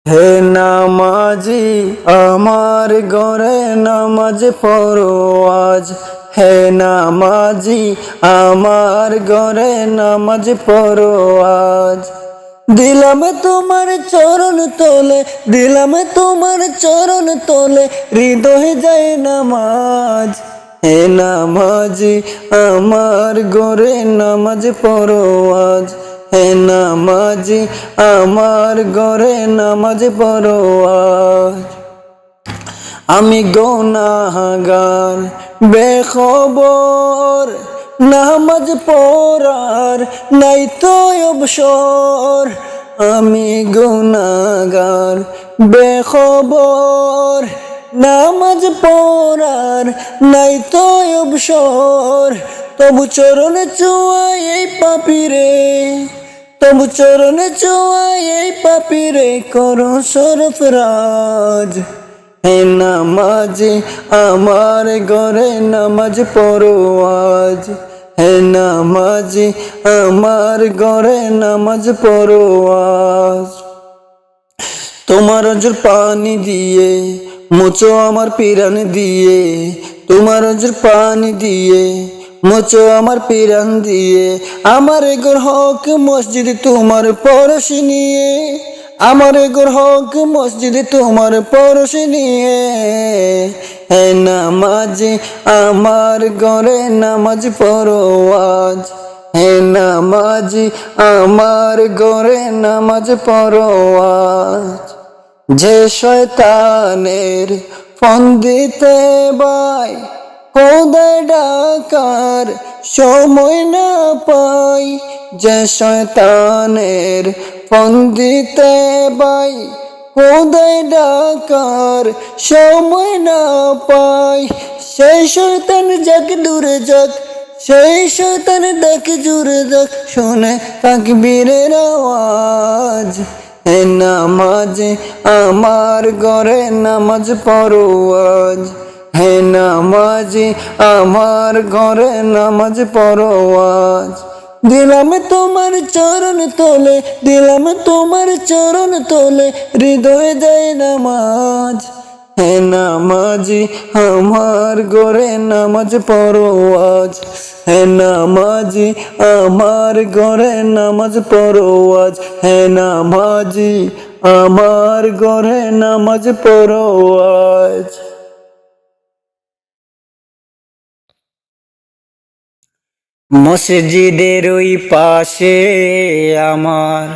হে নামাজি আমার ঘরে নামাজ পড়ো আজ। হে নামাজি আমার ঘরে নামাজ পড়ো আজ। দিলাম তোমার চরণ তোলে, দিলাম তোমার চরণ তোলে, হৃদয় যায় নামাজ। হে নামাজি আমার ঘরে নামাজ পড়ো আজ। হে নামাজি আমার ঘরে নামাজ পড়ো আজ। আমি গুনাহগার বেখবর, নামাজ পড়ার নাই তো অবসর। আমি গুনাহগার বেখবর, নামাজ পড়ার নাই তো অবসর। তবু চরণে চুয়াই এই পাপিরে, তবু চরণে চুয়াই এই পাপিরে করো সরফরাজ। হে নামাজি আমার ঘরে নামাজ পড়ো আজ। হে নামাজি আমার ঘরে নামাজ পড়ো আজ। তোমার অজর পানি দিয়ে মুছো আমার পিরান দিয়ে, তোমার অজর পানি দিয়ে মুছো আমার পিরান দিয়ে। আমার ঘর হক মসজিদ তোমার পরশ নিয়ে, আমার ঘর হক মসজিদ তোমার পরশ নিয়ে। হে নামাজি আমার ঘরে নামাজ পড়ো আজ। হে নামাজি আমার ঘরে নামাজ পড়ো আজ। যে শয়তানের ফন্দিতে বাই খোদায় ডাকার সময় না পাই, যে শয়তানের ফন্দিতে বাই খোদায় ডাকার সময় না পাই। সেই শয়তান যাক দূরে যাক, সেই শয়তান দেখে জুড়ে যাক, শুনে তাকবীরের আওয়াজ। হে নামাজি আমার ঘরে নামাজ পড়ো আজ। হে নামাজি আমার ঘরে নামাজ পড়ো আজ। দিলাম তোমার চরণ তোলে, দিলাম তোমার চরণ তোলে, হৃদয়ে যায় নামাজ। হে নামাজি আমার ঘরে নামাজ পড়ো আজ। হে নামাজি আমার ঘরে নামাজ পড়ো আজ। হে নামাজি আমার ঘরে নামাজ পড়ো আজ। মসজিদের ওই পাশে আমার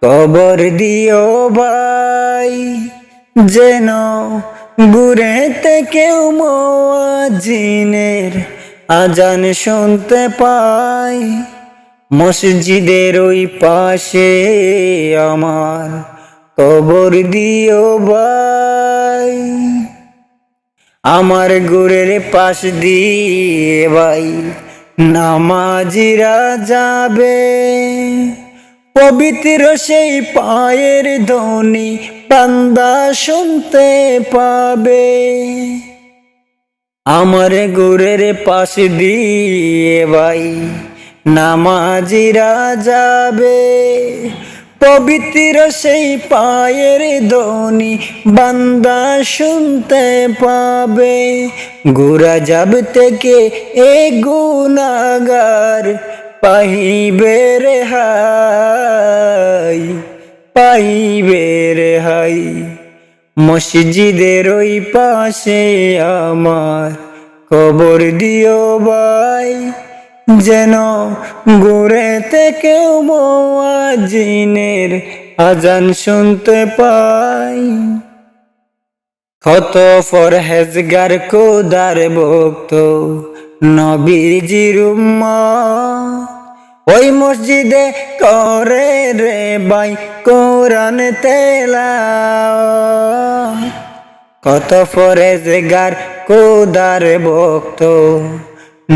কবর দিও ভাই, যেন ঘুরেতে কেউ মুয়াজ্জিনের আজান শুনতে পাই। মসজিদের ওই পাশে আমার কবর দিও ভাই, আমার ঘরের পাশ দিয়ে ভাই নামাজিরা যাবে। পবিত্র সেই পায়ের ধ্বনি বান্দা শুনতে পাবে। আমার ঘরের পাশ দিয়ে ভাই নামাজিরা যাবে। পবিত্র সেই পায়ের ধ্বনি বান্দা শুনতে পাবে। গোরা যাব থেকে এ গুনাহগার পাইবে রেহাই, পাইবে রেহাই। মসজিদের ওই পাশে আমার কবর দিও ভাই, যেন ঘুরেতে কেউ মুয়াজ্জিনের আজান শুনতে পাই। কত পরহেজগার খোদার ভক্ত নবীজির উম্মত, ওই মসজিদে করে রে ভাই কোরআন তেলাওয়াত। কত পরহেজগার খোদার ভক্ত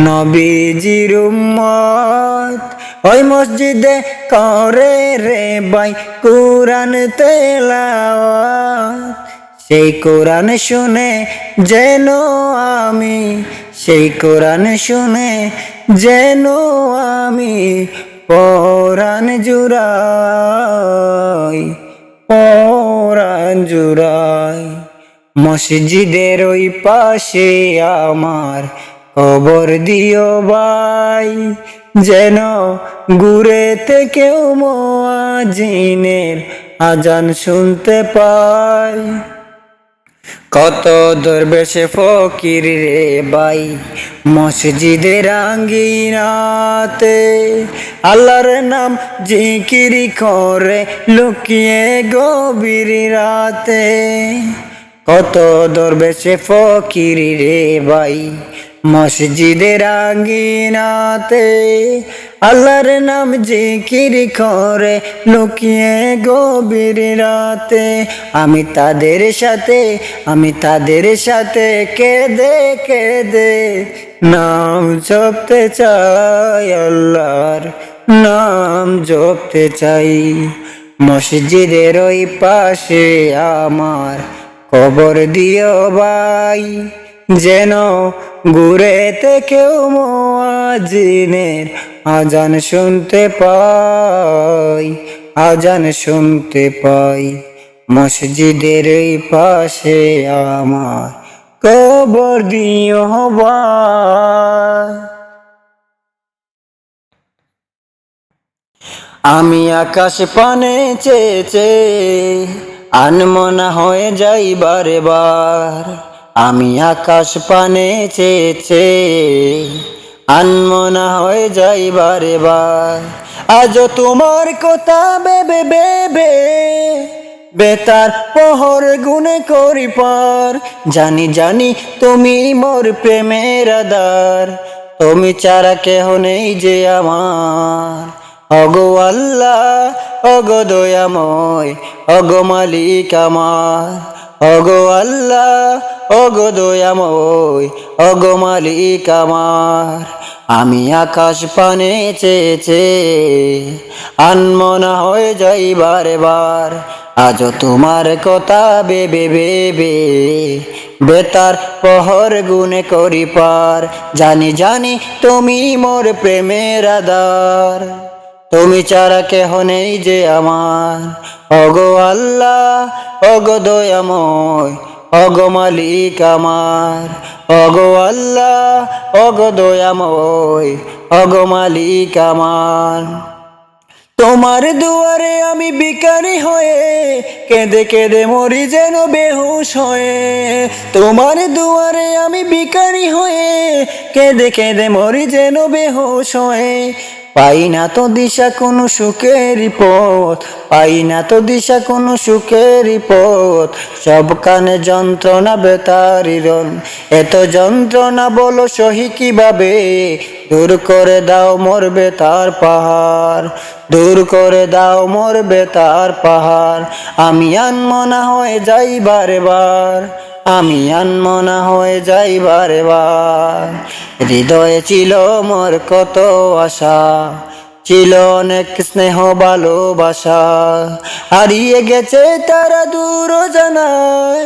নবীজির উম্মত, ওই মসজিদে করে রে ভাই কোরআন তেলাওয়াত। সেই কোরআন শুনে যেন আমি, সেই কোরআন শুনে যেন আমি পরাণ জুড়াই, পরাণ জুড়ায়। মসজিদের ওই পাশে আমার কবর দিও ভাই, যেন ঘুরেতে কেউ মুয়াজ্জিনের আজান শুনতে পায়। কত দরবেশে ফকির রে ভাই মসজিদের আঙ্গিনাতে, আল্লাহর নাম জিকিরি করে লুকিয়ে গভীর রাতে। কত দরবেশে ফকির রে ভাই মসজিদের আঙ্গিনাতে, আল্লাহর নাম জিকির করে লুকিয়ে গভীর রাতে। আমি তাদের সাথে কেঁদে কেঁদে নাম জপতে চাই, আল্লাহর নাম জপতে চাই। মসজিদের ওই পাশে আমার কবর দিও ভাই, যেন ঘুরেতে কেউ মুয়াজ্জিনের আজান শুনতে পাই, আজান শুনতে পাই। মসজিদের এই পাশে আমার কবর দিও ভাই। আমি আকাশ পানে চেয়েছে আনমনা হয়ে যাই বারে বার। আমি আকাশ পানে চেয়েছে আনমনা হয়ে যাই বারে বার। আজ তোমার কথা ভেবে ভেবে বেতার পহর গুনে করি পার। জানি জানি তুমি মোর প্রেমের আধার, তুমি ছাড়া কেহ নেই যে আমার। ওগো আল্লাহ ওগো দয়াময় ওগো মালিক আমার, ওগো আল্লাহ ওগো দয়াময় ওগো মালিক আমার। আমি আকাশ পানে চেয়েছে আনমনা হয়ে যাই বারে বার। আজ তোমার কথা ভেবে ভেবে বেতার পহর গুনে করি পার। জানি জানি তুমি মোর প্রেমের আধার, তুমি ছাড়া কেহ নেই যে আমার। ওগো আল্লাহ ওগো দয়াময় ওগো মালিক আমার, ওগো আল্লাহ ওগো দয়াময় ওগো মালিক আমার। তোমার দুয়ারে আমি ভিখারি হয়ে কেঁদে কেঁদে মরি যেন বেহুশ হয়ে। তোমার দুয়ারে আমি ভিখারি হয়ে কেঁদে কেঁদে মরি যেন বেহুশ হয়ে। পাই না তো দিশা কোনো সুখের পথ, পাই না তো দিশা কোনো সুখের পথ। সব কানে যন্ত্রণা বেতারিরন, এত যন্ত্রণা বলো সহি কিভাবে। দূর করে দাও মোর বেতার পাহাড়, দূর করে দাও মোর বেতার পাহাড়। আমি আনমনা হয়ে যাই বারে বার, আমি আনমনা হয়ে যাই বারে বার। হৃদয়ে ছিল মোর কত আশা, ছিল অনেক স্নেহ ভালোবাসা, হারিয়ে গেছে তারা দূর জানায়।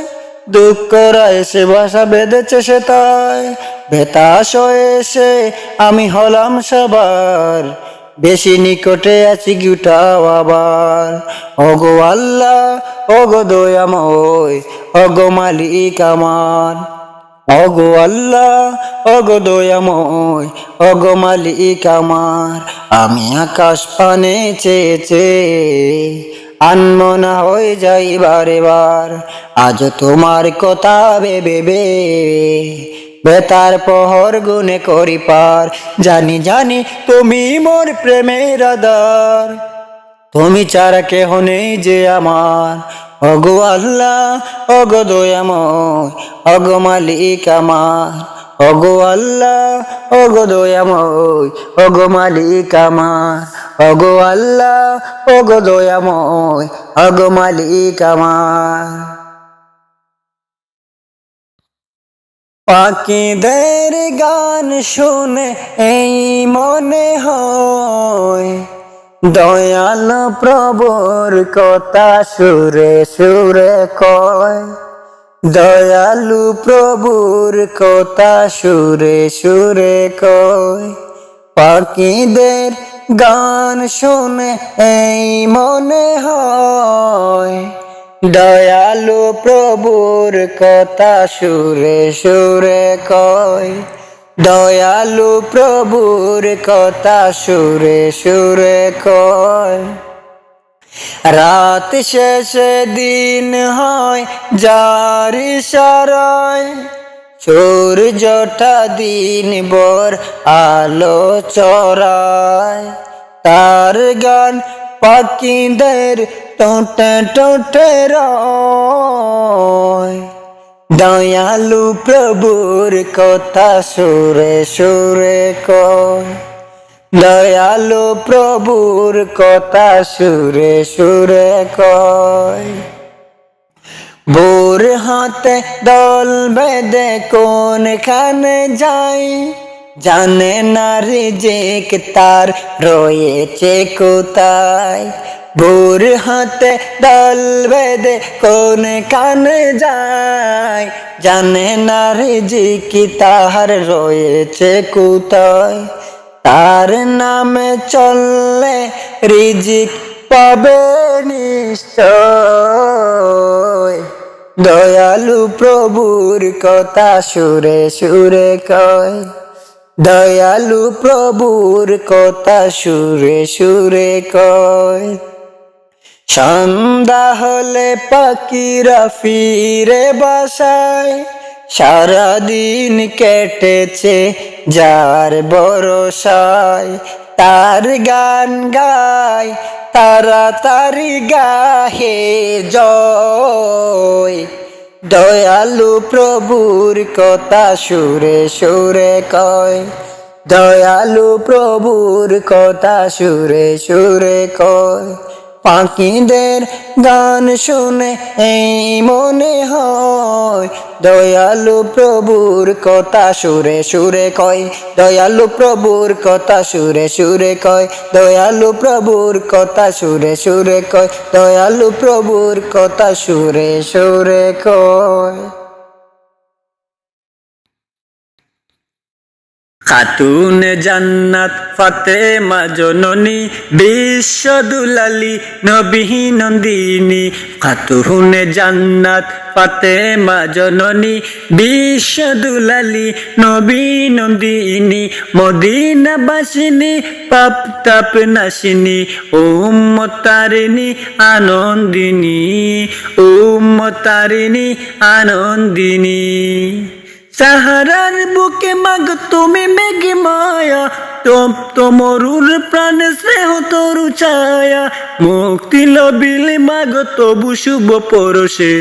দুঃখরা এসে বাসা বেঁধেছে সে তাই, বেতাস হয়ে এসে আমি হলাম সবার। বেশি নিকটে আছি গুটাও আবার। ওগো আল্লাহ ওগো দয়াময় ওগো মালিক আমার, ওগো আল্লাহ ওগো দয়াময় ওগো মালিক আমার। আমি আকাশ পানে চেয়েছে আনমনা হয়ে যাই বারে বার। আজ তোমার কথা ভেবে ভেবে বেতার পহর গুনে করি পার। জানি জানি তুমি মোর প্রেমের আধার, তুমি ছাড়া কেহ নেই যে আমার। ওগো আল্লাহ ওগো দয়াময় ওগো মালিক আমার, ওগো আল্লাহ ওগো দয়াময় ওগো মালিক আমার, ওগো আল্লাহ ওগো দয়াময় ওগো মালিক আমার। পাখিদের গান শুনে এই মনে হয় দয়াল প্রভুর কথা সুরে সুরে কয়। দয়ালু প্রভুর কথা সুরে সুরে কয়। পাখিদের গান শুনে এই মনে হয় দয়ালু প্রভুর কথা সুরে সুরে কয়, দয়ালু প্রভুর কথা সুরে সুরে কয়। রাত শেষে দিন হয় যার ইশারায়, সূর্যটা দিন ভর আলো চড়ায়। তার গান পাখিদের টোটে টোটে রয়, দয়ালু প্রভুর কথা সুরে সুরে কয়, দয়ালু প্রভুর কথা সুরে সুরে কয়। ভোর হাতে দল বেঁধে কোনখানে যাই, জানে না রিজিক তার রয়েছে কোথায়। ভোর হাতে দল বেঁধে কোনখানে যায়, জানে না রিজিক তার রয়েছে কোথায়। তার নামে চললে রিজিক পাবে নিশ্চয়, দয়ালু প্রভুর কথা সুরে সুরে কয়, দয়ালু প্রভুর কথা সুরে সুরে কয়। সন্ধ্যা হলে পাখিরা ফিরে বাসায়, সারাদিন কেটেছে যার ভরসায়। তার গান গায় তাড়াতাড়ি গাহে জয়, দয়ালু প্রভুর কথা সুরে সুরে কয়, দয়ালু প্রভুর কথা সুরে সুরে কয়। পাখিদের গান শুনে এই মনে হয়, দয়ালু প্রভুর কথা সুরে সুরে কয়, দয়ালু প্রভুর কথা সুরে সুরে কয়, দয়ালু প্রভুর কথা সুরে সুরে কয়, দয়ালু প্রভুর কথা সুরে সুরে কয়। খাতুনে জান্নাত ফাতেমা জননী বিশ্ব দুলালী নবী নন্দিনী, খাতুনে জান্নাত ফাতেমা জননী বিশ্ব দুলালী নবী নন্দিনী, মদিনা বাসিনী পাপ তাপ নাশিনী, উম্মত তারিণী আনন্দিনী, উম্মত তারিণী আনন্দিনী। সাহারার বুকে মাগ তুমি মেঘে মায়া, মরুর প্রাণে স্নেহ তরু ছায়া, মুক্তি লবিলে মাগ তবু শুভ পরশে,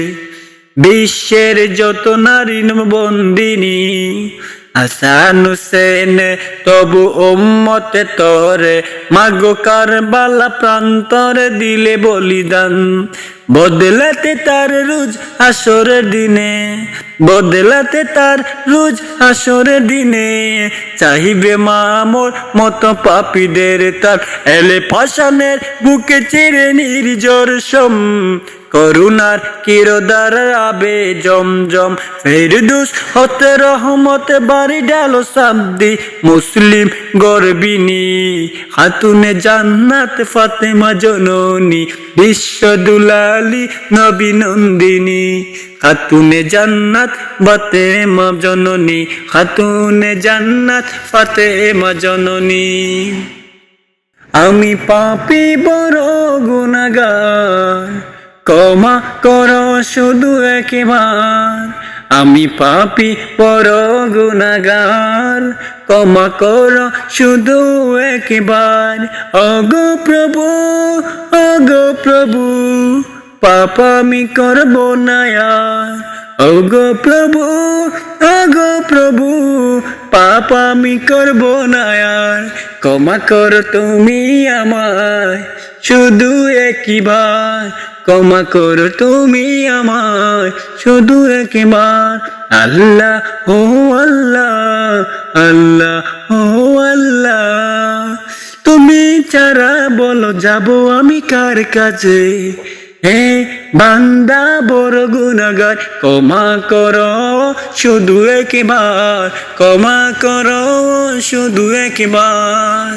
বিশ্বের যত নারী বন্দিনী। হাসান হুসেন তবু উম্মতে তরে, মাগো কারবালা প্রান্তরে দিলে বলিদান, বদলাতে তার রোজ হাসরের দিনে, বদলাতে তার রোজ হাসরের দিনে। চাহিবে মামর মতো পাপীদের তার, এলে পাষাণের বুকে চিরে নির্জর সম, করুণার কিরদার আবে জমজম। ফেরদৌস হতে রহমতে বাড়ি ডালো সাব্দি, মুসলিম গর্বিনী খাতুনে জান্নাত ফাতেমা জননী বিশ্ব দুলালী নবী নন্দিনী, খাতুনে জান্নাত ফাতেমা জননী, খাতুনে জান্নাত ফাতেমা জননী। আমি পাপী বড় গুনাহগার, ক্ষমা করো শুধু একবার। আমি পাপী বড় গুনাহগার, ক্ষমা করো শুধু একবার। ওগো প্রভু, ওগো প্রভু, পাপ আমি করব না আর। ওগো প্রভু, ওগো প্রভু, পাপ আমি করব না আর। ক্ষমা করো তুমি আমায় শুধু একবার, ক্ষমা করো তুমি আমায় শুধু একবার। আল্লাহ ও আল্লাহ, আল্লাহ ও আল্লাহ, তুমি ছাড়া বলো যাব আমি কার কাছে। হে বান্দা বড় গুনাহগার, ক্ষমা করো শুধু একবার, ক্ষমা করো শুধু একবার।